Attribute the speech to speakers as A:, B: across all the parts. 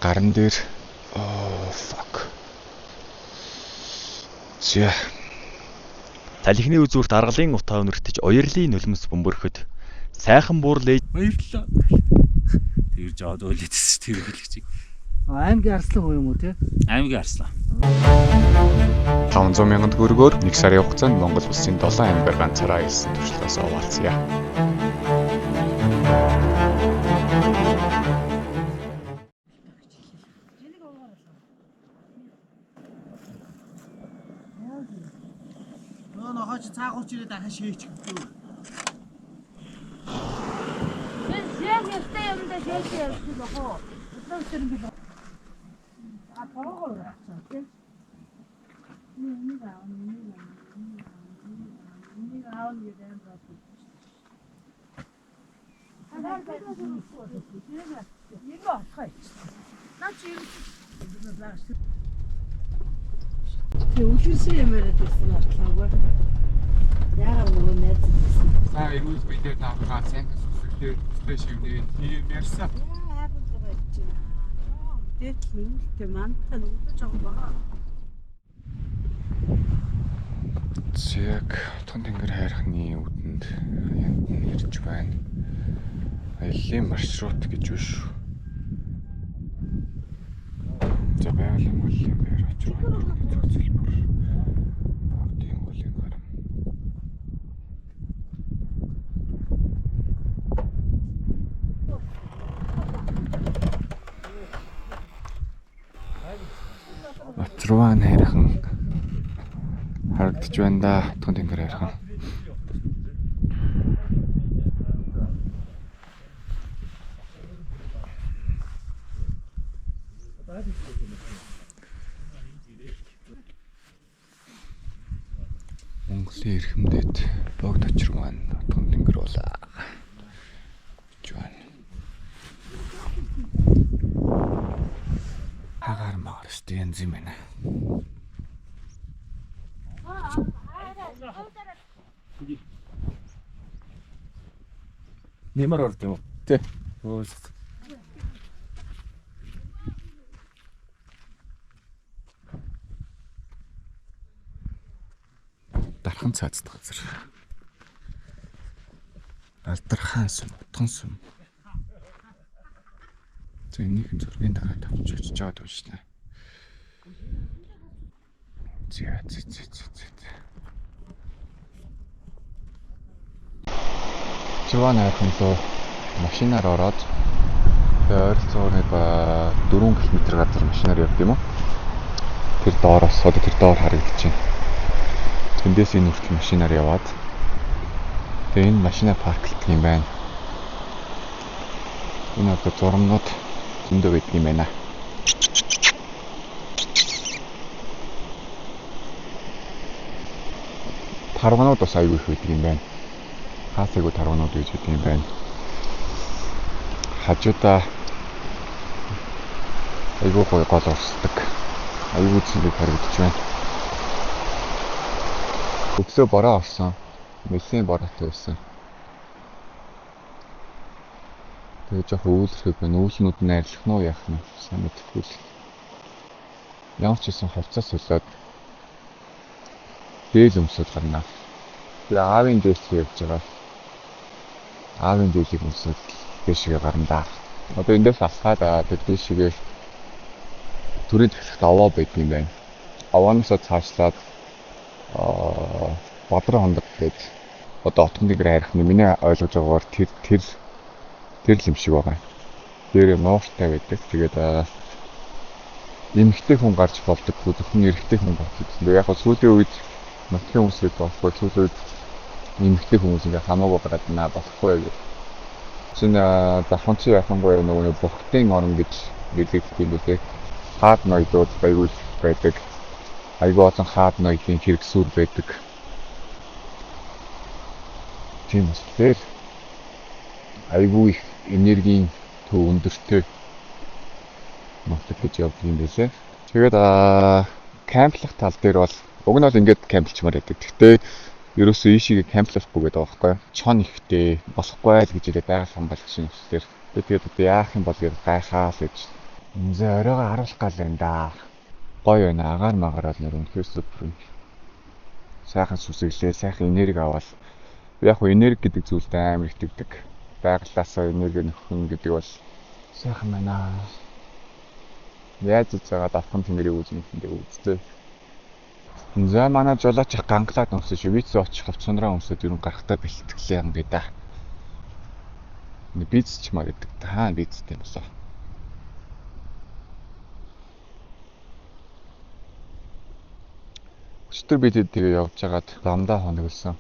A: Гарн дээр fuck. Зя.
B: Талхины үзүүрт аргалын утаа өнөртөж уярлын нулимс бөмбөрөхөд сайхан буурлээ.
C: Баярлалаа. Тэр жоод өөлөдсөн тэр хэлэгчиг.
D: Аймгийн арслан хөө юм уу те?
C: Аймгийн арслан.
A: 500 мянган төгрөгөөр 1 сарын хугацаанд Монгол улсын 7 аймгаар ганцаараа ирсэн туршлагаас оваалцъя.
D: Нохооч цаагууч ирээд дахин шээч гэдэг.
E: Яг ястай юмдаа шээч явчих бохоо. Өдөр төрөнгөл. А тоогоор авчихсан тийм. Нэг аав ядан бат.
F: Үлгэрсэн юм яриад байсан атлаагүй. Яагаад нөгөө найзсан.
A: За ирүүс бидээ таахаа сайн сүлжээ спешивдээ тийм ярьсан.
F: Яагаад байгаа юм чи. Тэгэл нүгэлтэй мантаа нүгдэж байгаа баа.
A: Зэг утган тэнгэр хайрхны үүдэнд янд ирж байна. Аяллаа маршрут гэж биш. За байгалийн мөлийн байр очиж байгаа зөвцөлбөр. Богдын мөлийн гарам. Батрууан хайрхан харагдаж байна да. Утган тэнгэр хайрхан. Монголын эрхэмдэд богд очирман утган тэнгэр болоо. Жуан. Хагаар маар стен зимэнэ.
C: Нэмэр ордог.
A: Тэ. Дархан цаацдаг газар. Алдархан сүм, утган сүм. За энийхэн зургийн дараа тавьж очиж байгаа дүүш нэ. Зя. Чиван хайханлуу машинаар ороод ойролцоогоор нэг 4 км газар машинаар явд юм уу? Тэр доороос одоо тэр доор харагдаж байна. Тэндээс энэ хүртэл машинаар яваад тэгээ энэ машина парклдаг юм байна. Энэ одоо зурмнууд зөндөө байдаг юм байна. Тарванууд бас аягүй их байдаг юм байна. Хаасайгүй тарванууд гэж байдаг юм байна. Хажуудаа аягүй гоё гол урсдаг. Аягүй зүйлийг харагдаж байна. Өглөө бороо орсон. Нэлийн бороотой байсан. Тэгээ жоох өвлөрхөг байна. Өвлнүүд нь арилах нь яах нь сайн мэдэхгүй л. Ямар ч гэсэн хувцас солиод дээл өмсөд гарнаа. Тэгээ аавын дээлтэй явж байгаа. Аавын дээлийг өмсөд дэшигээ гарна да. Одоо эндээс асаад дэшигээ төрийн тахлагт аваа байдаг юм байна. Аваанаасаа цаашлаад бодроо хондог гэж одоо утган тэнгэр хайрхны миний ойлгож байгаагаар тэр юм шиг байгаа. Тэр нууртай байдаг. Тэгээд эмэгтэй хүн гарч болдог. Зөвхөн эрэгтэй хүн болдог. Яг нь сүүлийн үед нутгийн хүмүүсийг болохгүй сүүлийн үед эмэгтэй хүмүүс ингээ хамаагүй гараад наа болохгүй гэж. Чин давханч яхангүй нөгөө бохтын орон гэж нэлээд юм үү. Хаад ноёдууд байгуул байдаг. Айгүй олон хаад ноёдын хэрэгсүүр байдаг. Тийм үстэй. Айгүй их энергийн төв өндөртэй нутаг гэж явдаг юм байлээ. Тэгээд камплах тал дээр бол уг нь бол ингээд камплчмаар байдаг. Гэхдээ ерөөсөө ийшээ камплахгүй гэдэг байгаа байхгүй юу? Чон ихтэй болохгүй л гэж хэлээд байгаа хамгаалч шинжлэлээр. Тэгээд одоо яах юм бол гэж гайхаа л гэж Үнзээ оройгоо харуулах гал энэ да. Гоё байна. Агаар магаар бол нэр үнэхээр супер. Сайхан сүсэглээ, сайхан энерги аваад. Яг хөө энерги гэдэг зүйлд амар итгэдэг. Байгалаасаа энерги нөхөн гэдэг бол сайхан байна. Яаж зэжгээд авах тэнгэрийг үзмэндээ үзтээ. За манай жолооч ганглаад өмсөж Швейц очих хавцанраа өмсөд ер нь гарахтаа бэлтгэлээ юм бэ да. Биз ч маа гэдэг. Хаана бизтэй юм болоо. Өчтөр бид тэгээ явж хагаад дамдаа хоноглосон.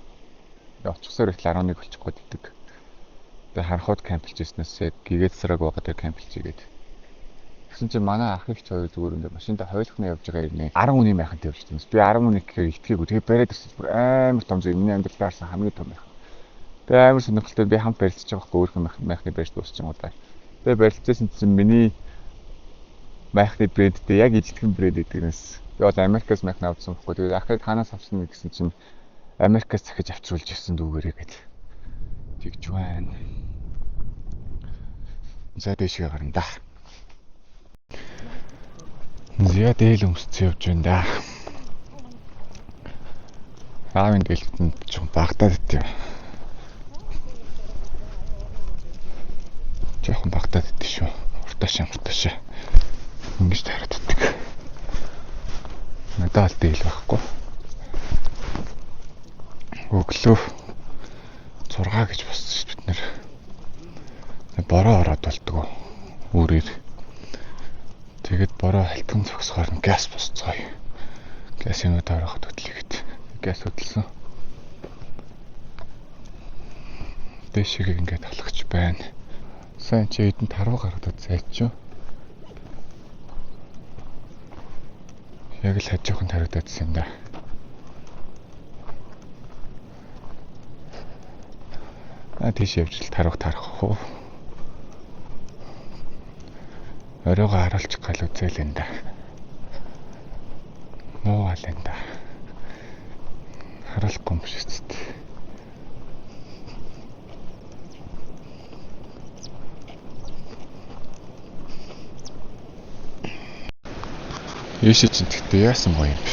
A: Очихсоор их 11 болчих гээд идэг. Тэгээ харахад кампилж ирснээс яг гэгээд сараг байгаа тэр кампилж игээд. Тэгсэн чинь манай ах ихч хоёр зүгээр энэ машинда хойлохны явж байгаа ирнэ. 10 хүний майхантай явж байсан. Би 10 хүний гэхээр итгээгүй. Тэгээ бариад ирсэн. Бүр амар том зүйл. Миний амьдралд харсан хамгийн том майхан. Тэгээ амар сонирхолтой би хамт барилцж байгаа байхгүй өөрхөн майхны барьж дуусчих юм удаа. Тэгээ барилцсан чинь миний майхны брэндтэй яг ижилхэн брэнд гэдгээс би бол Америкаас майхан авсан байхгүй. Тэгээ ахыг ханаас авсан гэсэн чинь Америкаас захиж авчруулж ирсэн дүүгээрээ гээд. Тэгж байна. За дэшгээ гарна да. Зя дээл өмсөж явж байна да. Аавын дэлгэнд ч багтаад идэв. Жохон багтаад идэв шүү. Уртаашаа. Ингэж тараад иддэг. Надад л дээл байхгүй. Өглөө 6 гэж боссон шүү бид нэр. Бороо ороод болтгоо. Үрээр. Тэгээд бороо халтан зогсохоор нь газ босцгоё. Газ юмуд ороход хөдлөгээд. Газ хөдлсөн. Дэшиг ингээд алхаж байна. Сайн чи эдэн таруу гаргадад зайлчуу. Яг л хажуухан тарагдсан юм да. Тийш явж л тарах уу. Оройгоо харуулчих гал үзэл энэ да. Ноо гал энэ да. Харуулахгүй юм шиг зү. Ийшээ чинь тэгтээ яасан гоё юм бэ?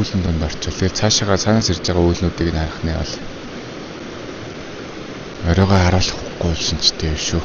A: Үүлэн донд орчвол тэгээд цаашаагаа цаанаас ирж байгаа үүлнүүдийг нь харах нь бол оройгоо харуулахгүй шинжтэй шүү.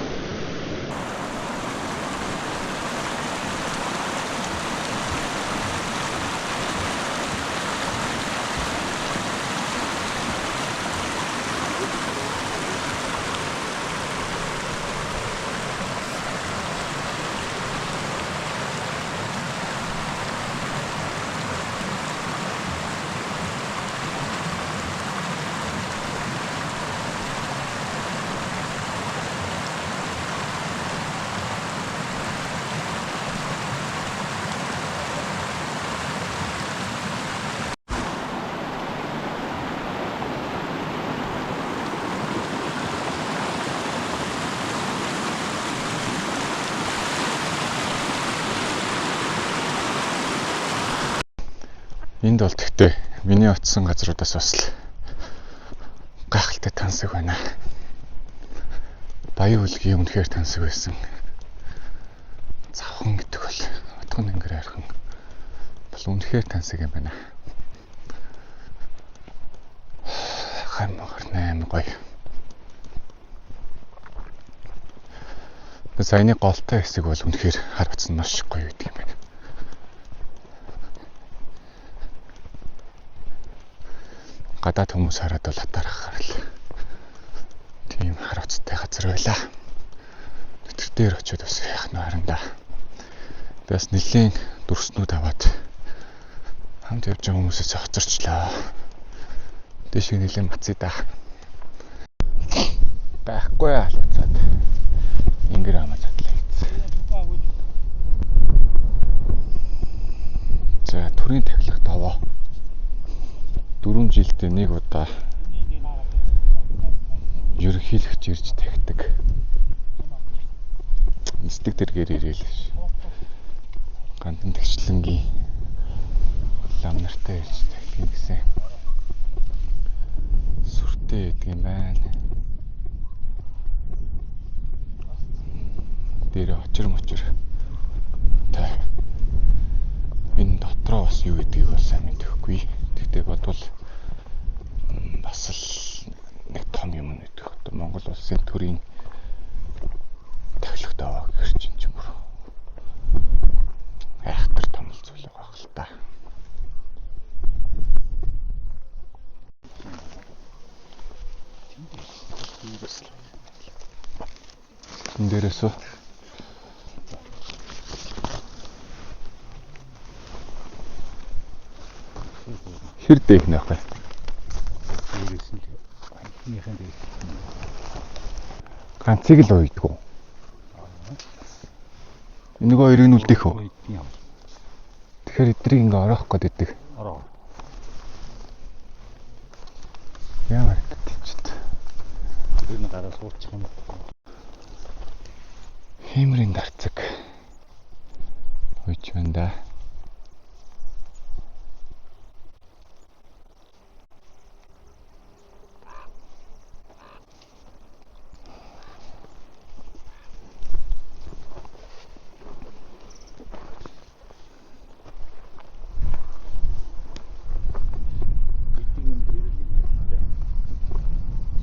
A: Энд бол тэгтээ миний очисон газруудаас бас л гайхалтай тансаг байна. Баян үлгийн үнэхээр тансаг байсан. Завхан гэдэг бол отгон ангир хайрхан бол үнэхээр тансаг юм байна. Хаймаар нෑм гоё. Саяны голтой хэсэг бол үнэхээр хар утсан маш гоё гэдэг юм байна. Гадаад хүмүүс хараад бол атарахаар л тийм харавцтай газар байлаа. Тэр дээр очиод бас яах нь харанда. Бас нэлийн дүрснүүд аваад хамт явж байгаа хүмүүсээс хоцорчлаа. Дэшиг нэлийн мацъя да. Байхгүй алуцаад. Ингэр амаа задлаа хийцээ. За төрийн тахилга таваа. 4 жилдээ нэг удаа ерөнхийлөгч ирж тахидаг. Эсдэг дэргээр ирээл ш. Гандан тэгчлэнгийн лам нартай ирж тахидаг гэсэн. Сүртэй гэдэг юм байна. бас юу гэдгийг бас сайн мэдэхгүй. Тэгтээ бодвол бас л нэг том юм нэгдэх. Монгол улсын төрийн тахилгатай байгаа гэж чинь бүр айхтар том зүйл байгаа хэл та. Тэн дээрээс хэр дээх нэх вэ?
C: Дээрээс нь энийхэн дээр
A: Ганцыг л уйддаг уу? Энийг хоёрыг нь үлдээх үү?
C: юм.
A: Тэгэхээр эдрийг ингээ ороох гээд идэг.
C: Ороо.
A: Ямар гэдэгчд.
C: Тэр нь гараа суучих юм.
A: Химрийн дарцаг. Үйч байна да.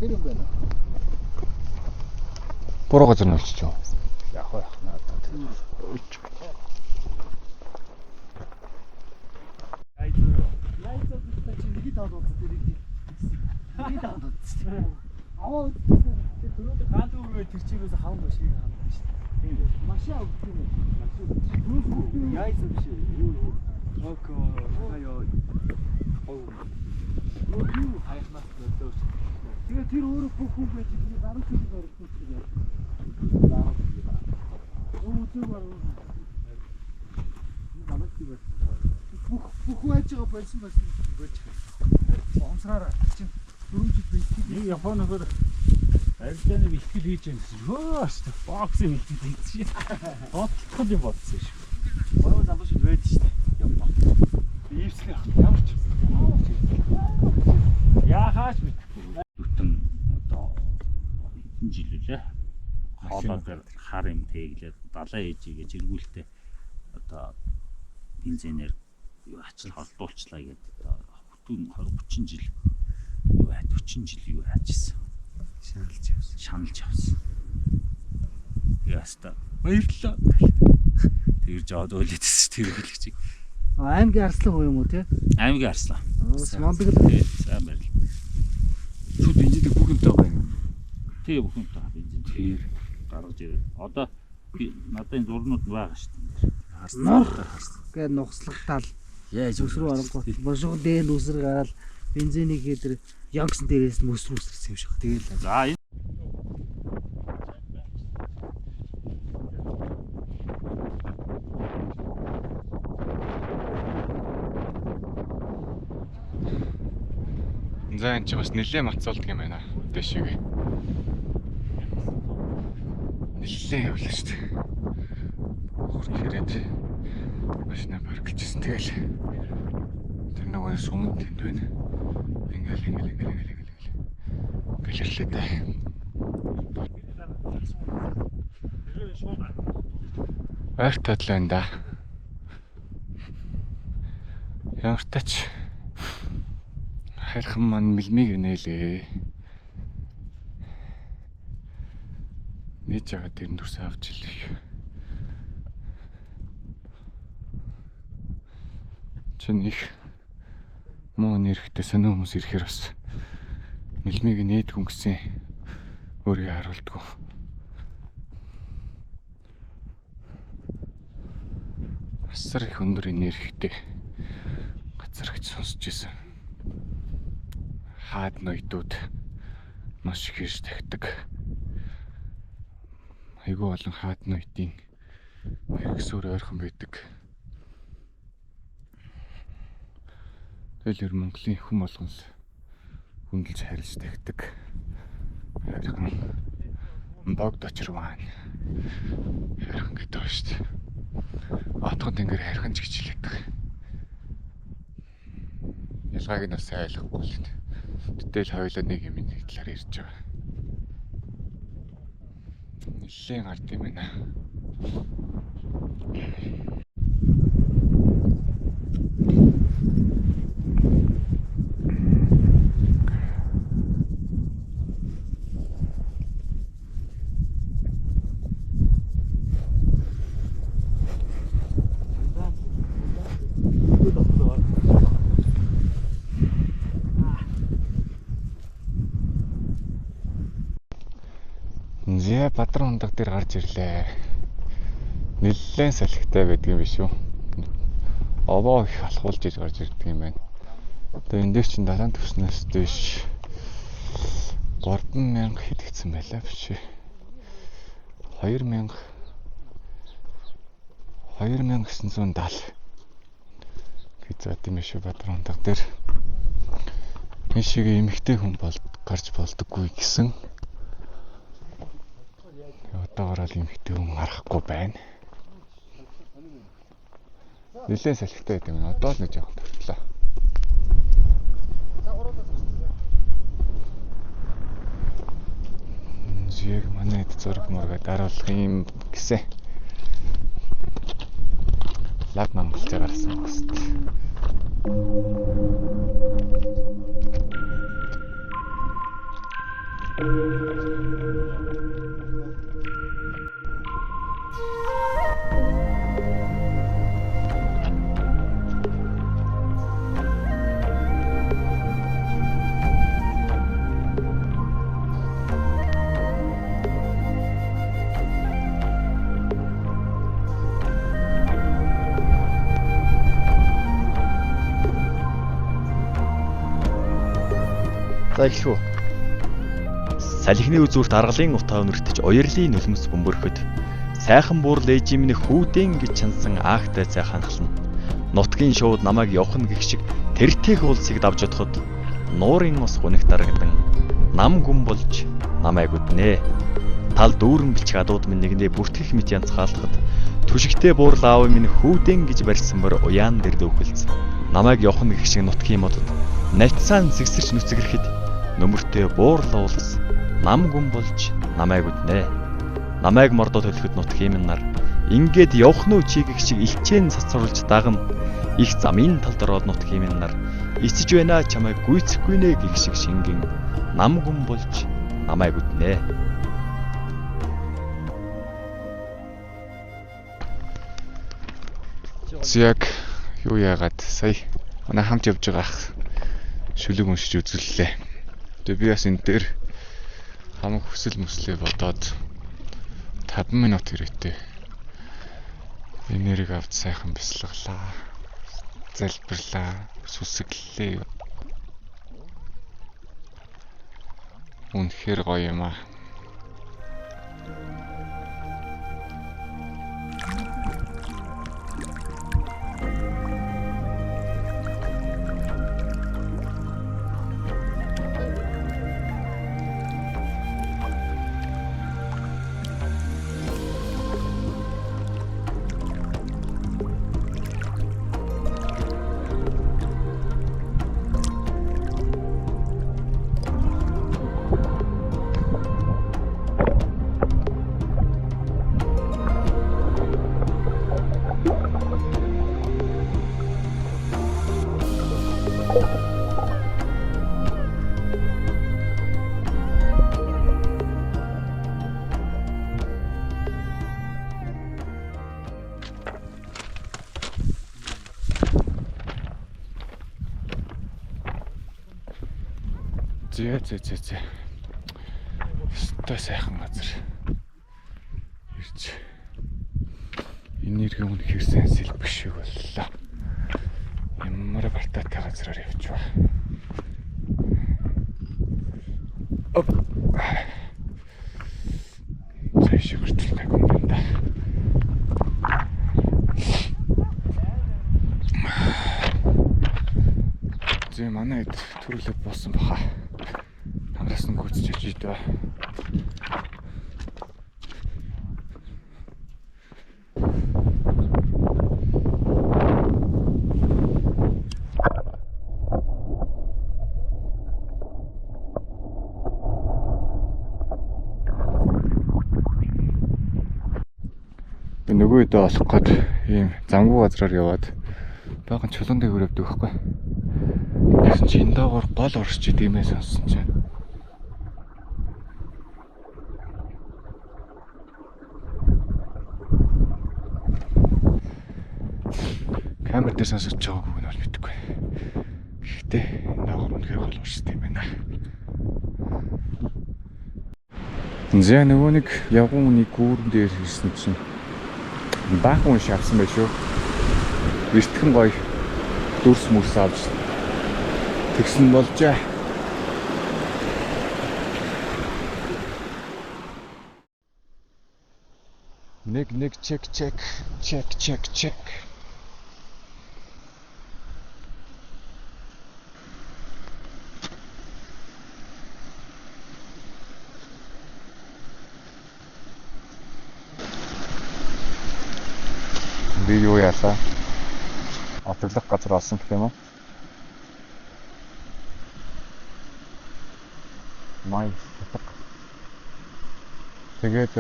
D: Тэр юм байна.
A: Буруу газар нь очиж юу?
C: Яг надад.
D: Яйцаа бид чинь нэг даалууд тэрийг нэг даалууд. Аа тэр дөрөв гаалт өрөө тэр чигээс хавн машин хавна шүү дээ. Тийм үү. Машин авдаг юм. Машин. Яйцаа биш. Око хаяа. Юу хайхнаас дөж. Тэгээ тэр өөрөө бүх хүн байж байгаа даруй зүйл орсон ч юм. Зүг бар. Бүх байж байгаа болсон байсан гэж. Онцраараа чинь 4 жил бэлтгэл.
C: Нэг Японоор арилжааны бэлтгэл хийж байгаа гэсэн. Хөөс боксинг бэлтгэл хийсэн. Бодлох юм бодсон шүү.
D: Бороо замбаш байдаг шүү дээ. Явна. Ийвсгэх ямар ч.
C: Яахаач мэдгүй. Бүтэн одоо хэдэн жил үлээ. Хоолоо дээр хар юм тэглээд далаа ээжигээ зэргүүлтээ одоо бензинээр юу ачаал холдуулчлаа гэдэг бүтэн 20 30 жил юу 40 жил юу яажсэн. Шаналж явсан. Яста баярлалаа. Тэр жоод өөлөдсөн тэр хэлчих.
D: Аймгийн арслан хөө юм уу те?
C: Аймгийн арслан.
D: Мондөг л
C: сайн баярлалаа. Шүд бензин бүх юмтай байна. Тэгээ бүх юмтай бензин тэр гаргаж ирээ. Одоо би надад энэ зурнууд байгаа шүү дээ. Харсан.
D: гэ нухслагтаал яаж өсрөө оронгот бошгоо дээл үсэр гараад бензинийг heder янгсан дээрээс нь өсрөө үсэрсэн юм шиг. Тэгээл
C: За
A: За энэ ч бас нэлээд мацуулдаг юм байна. Дэшиг. Нэлээд явлаа шүү дээ. Хэрэг машина паркчсэн тэгэл. Тэр нөгөө сумд тэнд байна. Ингээл. Гэлэрлээ дээ. Арт татлаа да. Ямар тач хайрхан маань мэлмиг нээлээ. Нээж байгаа тэр дүрс авч илэх. Чин их муу нэрхтээ сонио хүмүүс ирэхээр бас мэлмиг нээдгүй гэсэн өөрийгөө харуулдаг. Асар их өндөр нэрхтээ газар гэж сонсч байсан. Хаад ноёдууд маш их ирж тагдаг. Айгүй болон хаад ноёдын хэрэгсөөр ойрхон байдаг. Тэгэл Монголын хүн болгон хүндэлж харилж тагдаг. Хайрхан богд очирваа. Хайрхан гэдэг байна шүү дээ. Отгон тэнгэр хайрхан ч гэж хэлдэг. Ялгааг нь бас ойлгохгүй л дээ. Тэтэл хоёулаа нэг юм нэг талаар ирж байгаа. Нэлээд гард юм байна.
D: өөдөө тоглоо.
A: Зэ Бадран ундаг дээр гарч ирлээ. Нэлээд салхитай байдаг юм биш үү? Овоо их алхуулж иж гарч ирдэг юм байна. Тэгээ энэ дээр чинь далайн төвснөөс дэш 3000 хэд гэсэн байлаа биш үү? 2970 гэж зат юм шүү Бадран ундаг дээр. Энэ шиг эмэгтэй хүн гарч болдоггүй гэсэн. Одоогоор л эмэгтэй хүн харахгүй байна. Нэлээд салхитай байдаг юм. Одоо л нэг жоохон төртлөө. Яг манай зураг мургаа даруулах юм гэсэн. Лаг Монголч гарсан гост.
B: За эхлэв. Салхины үзүүрт аргалын утаа өнөртөж уярлын нулимс бөмбөрөхөд сайхан буур лежимний хүүдэн гэж чансан аахтай цай ханхлана. Нутгийн шууд намайг явахна гэх шиг тэртех улсыг давж одоход нуурын ус гуниг дарагдан нам гүн болж намайг үднэ. Тал дүүрэн бичиг адууд минь нэгэндээ бүртгэх мэт янзгаалахад түшигтэй буурал аав минь хүүдэн гэж барьсан мөр уяан дээр дөвхөлц. Намайг явахна гэх шиг нутгийн модод навцаан зэгсэрч нүцгэрэхэд нөмөртэй буурлал уулс нам гүн болж намайг үднэ. Намайг мордоо төлөхөд нутгийн минь нар ингээд явах нь чи гэх шиг илчээн цацруулж дагна. Их замын талд ороод нутгийн минь нар эцэж байна чамайг гүйцэхгүй нэ гэх шиг шингэн нам гүн болж намайг үднэ.
A: Яг юу яагаад сая манай хамт явж байгаа ах шүлэг уншиж үзүүллээ. Тэгээ би бас энэ дээр хамаг хүсэл мөслөө бодоод 5 минут хэрэгтэй. Энерги авч сайхан бясалгалаа. Залбирлаа, сүсэглэлээ. Үнэхээр гоё юм аа. Зэ. Өстой сайхан газар. Ирж. Энерги үнэхээр сайн сэлбэх шиг боллоо. Ямар бартаатай газараар явчихва. Оп. Цааш гэрчлээ юм байна. Зэ манай төрөлөд боосон баха. Хамраас нь гүйцэж иж дөө. Би нөгөө үедээ олох гээд ийм замгүй газраар яваад баахан чулуун дээгүүр явдаг байхгүй. Тэгсэн чи энэ доогоор гол орсч идэмээ сонссон чинь. Камер дээр сонсож байгаагүй нь бол мэдэхгүй. Гэхдээ энэ доогор үнэхээр гол ууштай юм байна. Зэ нөгөө нэг явган үний гүүрэн дээр ирсэн чинь баахан унш авсан байх шүү. Эртхэн гоё дүрс мөрс авч тэгсэн болжээ. Нэг чек. Би юу яасаа? Отлох газар олсон гэх юм уу? Май. Тэгээд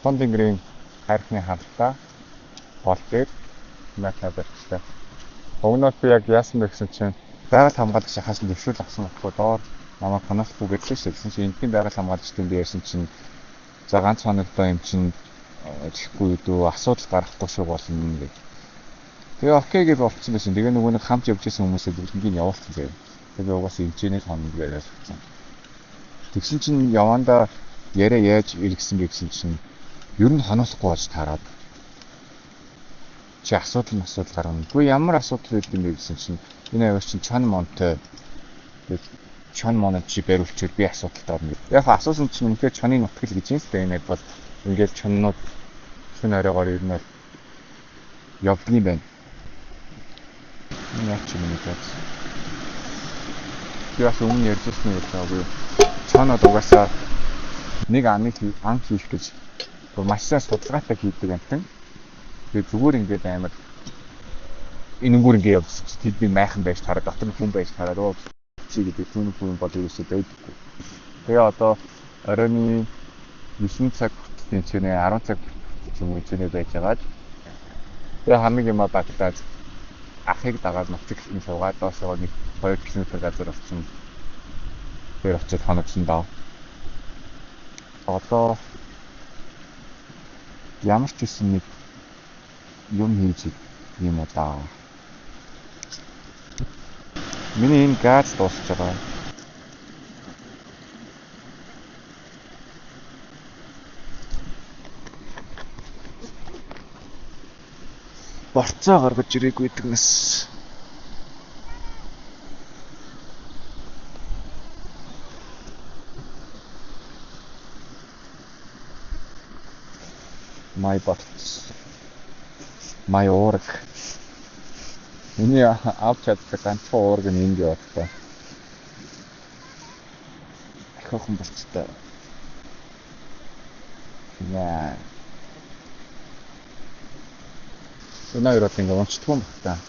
A: Тондингрийн хайрхны хамтдаа гол дээр мэтэ барьчихсан. Өгнөөс би яг яасан бэ гэсэн чинь байгаль хамгаалагч хаас дэвшүүл авсан болохоо доор намайг ханаахгүй гэсэн чинь энэний байгаль хамгаалагчдын би ярьсан чинь за ганц хоногдоо юм чинь чихгүй дөө асуудал гарахгүй шүү болно гэх. Тэгээ окей гэж болчихсон байсан. Тэгээ нөгөө нэг хамт явж байсан хүмүүсээ бүгднийг явуулсан заяа. Тэгээ угаасаа эмчээний хоног яриад болсон. Тэгсэн чинь явандаа яриа яаж иргэсэн бэ гэсэн чинь ер нь хоноосохгүй болж таарад. Чи асуудал гаргана. Үгүй ямар асуудал байд юм бэ гэсэн чинь энэ авир чинь чон монтой чон монод чи бариулчихвал би асуудалтай орно. Яг асуусан чинь үнэхээр чоны нутгал гэж юм шүү дээ. Энэ бол ингээд чоннууд шүн оройгоор ер нь явдгийн байна. Энэ ч юм уу гэж. Яас өмнө ярьсан юм байна. Чонод угаасаа нэг ан хийх гэж маш сайн судалгаатай хийдэг амтан. Тэгээ зүгээр ингээд амар энэнгүүр ингээд явж тэдний майхан байж тараад дотор нь хүн байж тараад оо чи гэдэг түүний хүн бол ерөөсөө байдаггүй. Тэгээ одоо оройн 9 цаг хүртэл чинь 10 цаг юм уу чинь байж байгаад тэгээ хамиг юм багтаад ахыг дагаад мотоциклын суугаад доошоо нэг 2 км газар очсон. Тэр очиод хоногсон даа. Одоо ямар ч үсэн нэг юм хийж юм уу даа. Миний энэ газ дуусч байгаа. Борцоо гаргаж ирээгүй дэгнэс. Май борц. Май уураг. Миний авч чаддаг ганцхан уураг нь энд яваадаа. Ахихан борцтой. Яа. Өнөөдөр ингээ унцдгүй юм байна.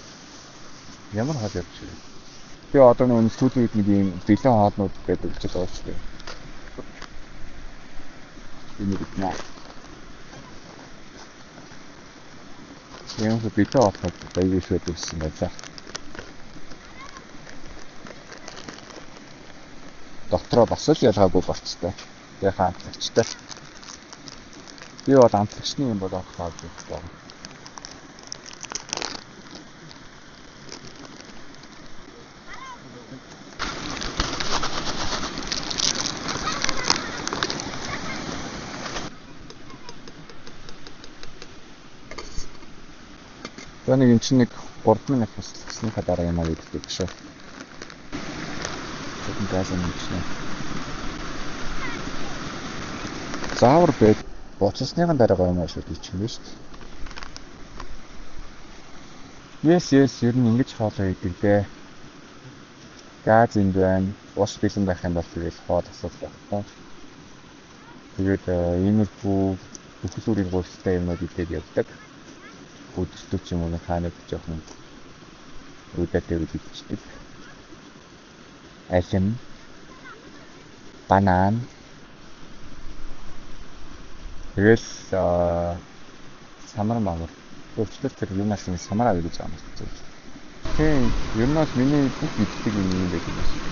A: Ямар хол явж байна. Би одоо нэг сүүлийн үед нэг юм бэлэн хоолнууд гэдэг үлчил байгаа шүү дээ. Энэ бид наа. Ямар бэлэн хоолнууд bayгүй шүүд үзсэн байлаа. Дотроо бас л ялгаагүй болцтой. Тэгээ хаантлагчтай. Би бол амтлагчны юм болоод хаад байна. Нэг энэ чинь нэг 3 минут хөслөснийхаа дараа юм аа гэдэг шүү. Тэгвэл газ амжчихна. Заавар бед боцсныхан дараа юм аа шүү гэж юм шүү дээ. Yes ер нь ингэж хоолоо идэг дээ. Газ энд байна. Ус бэлэн байх юм бол тэгэл хоол асуудал байна. Тэгээд иймэрхүү бүхэл бүрийн гурвтай юмнууд идээд явдаг. Өдөртөө ч юм уу хаанад жоохон үдэтээр үдчихдэг. Асим банан тэгэл самар мамар өөрчлөлт тэр юунаас нэг самараа гэж байгаа юм шиг. Тийм ер нь бол миний бүх иддэг юм байдаг юм шиг.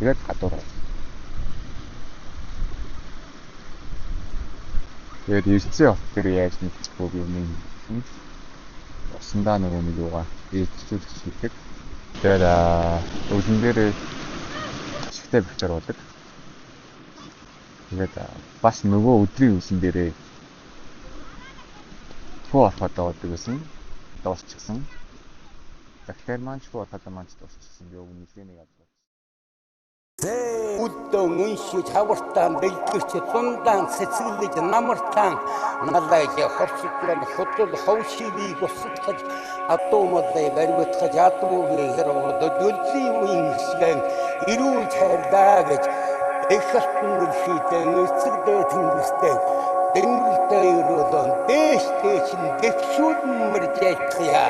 A: Тэгээд гадуур. Тэгээд ирцээ авах тэр яаж мэдчихгүй юм. усандаа нөгөө нэг юугаа ийдчүүлж хийдэг. Тэгээд өвлөн дээр ашигтай бэлтэр болдог. Тэгээд бас нөгөө өдрийн үсэн дээрээ хуу ороход байдаг гэсэн дуусчихсан. Тэгэхээр маань хуу ороход маань дуусчихсан. Юу нэлээнийг авдаг.
G: Удон уншиж хавартан бэлтгэж зундаан цэцгэлж намартан налайж хорсотлон хотол ховшивийг усгаж атомотой баригдах ядуугийн хэрэг дөллийн үеийн ирүүл хайрлаа гэж эхэлтэн шийдэн эцэгдээ тэнгистэй дэмрэлтэй өрөөлөн дэштэй чин дэвшүүд мэржэйтгийа.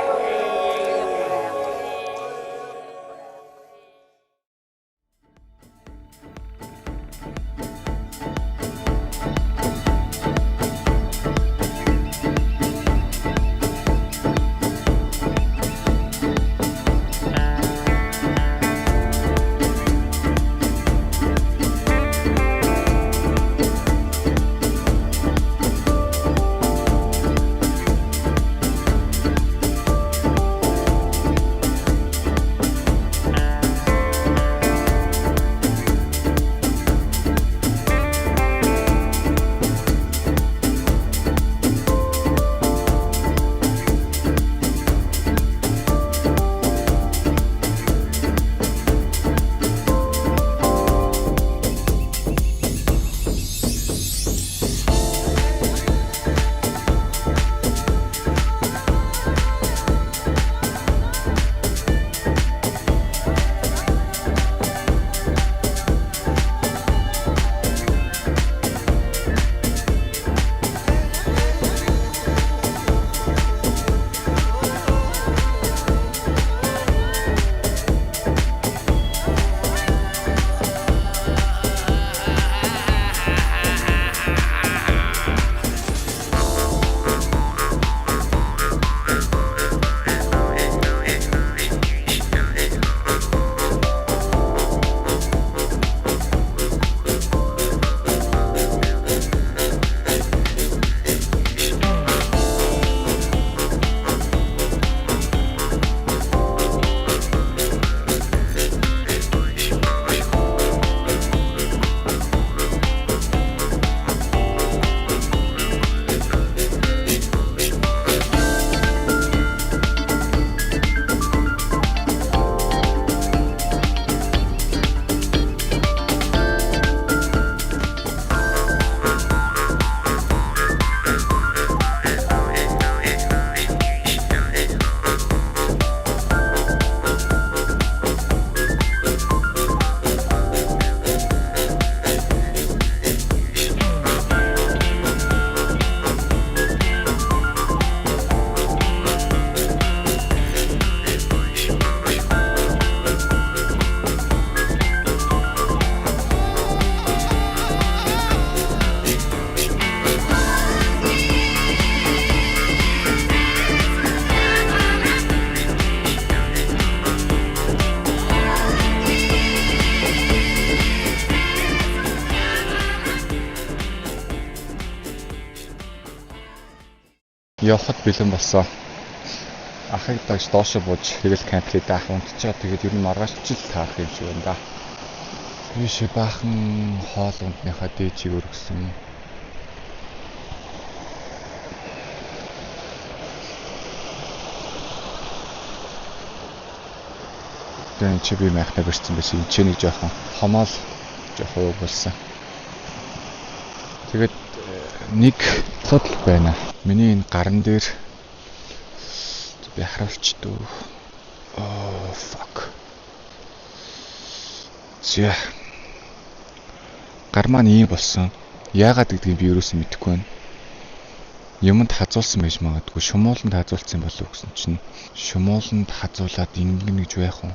A: Явахад бэлэн болсон. Ахыг дагж доошо бууж тэгэл камплээ даах унтчаа тэгээд ер нь маргааш ч таарах юм шиг байна да. Тийш баахан хоол ундныхаа дээжийг өргөсөн. Тэн чи би майхнаа барьсан байсан. Энд ч нэг жоохон хомоол жоохон уу болсон. Тэгээд нэг судал байна. Миний энэ гарн дээр би харуулч дөө. Oh fuck. Зя. Гар маань ийм болсон. Яагаад гэдгийг би юусэн мэдэхгүй байна. Юмд хазуулсан байж магадгүй. Шумууланд хазуулсан болов уу гэсэн чинь шумууланд хазуулаад ингэнэ гэж байх уу?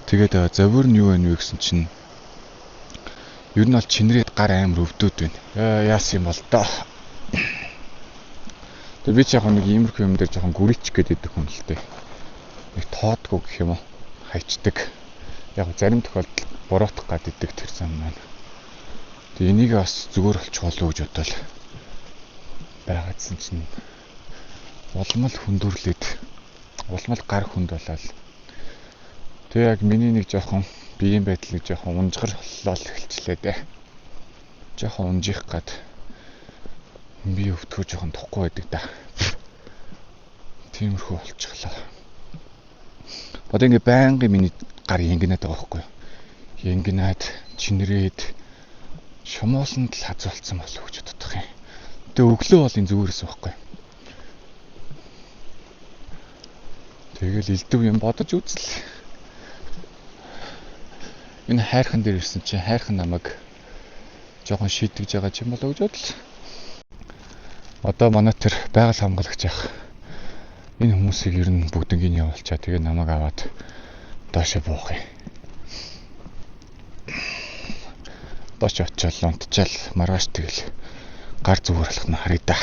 A: Тэгээд завөр нь юу вэ гэсэн чинь ер нь бол чинрээд гар амар өвдөөд байна. Яасан юм бол доо. Тэгээд би ч яг нэг иймэрхүү юм дээр жоохон гүрийчих гэдэг хүн л дээ. Нэг тоодгүй гэх юм уу? Хайчдаг. Яг зарим тохиолдолд буруутах гаддаг тэр зам маань. Тэгээд энийг бас зүгээр болчих болов уу гэж бодоод байгаадсан чинь улмал хүндүрлээд улмал гар хүнд болоод тэг яг миний нэг жоохон биеийн байдлыг жоохон унжгар боллоо эхэлчлээ дээ. Жоохон унжих гад би өвтгөө жоохон тухгүй байдаг да. Тиймэрхүү болчихлоо. Одоо ингээ байнгын миний гар янгинаад байгаа байхгүй юу? Янгинаад чинрээд шумууланд л хазуулсан болов гэж боддог юм. Тэгээ өглөө бол энэ зүгээрээс байхгүй. Тэгэл элдв юм бодож үзэл. Энэ хайрхан дээр ирсэн чинь хайрхан намайг жоохон шийдэж байгаа ч юм болоо гэж бодлоо. Одоо манай тэр байгаль хамгаалагч яах. Энэ хүмүүсийг ер нь бүгднийг явуулчаа. Тэгээ намайг аваад доошо буух юм. Доош очиод унтчаал маргааш тэгэл гар зүгээр болох нь харъя да.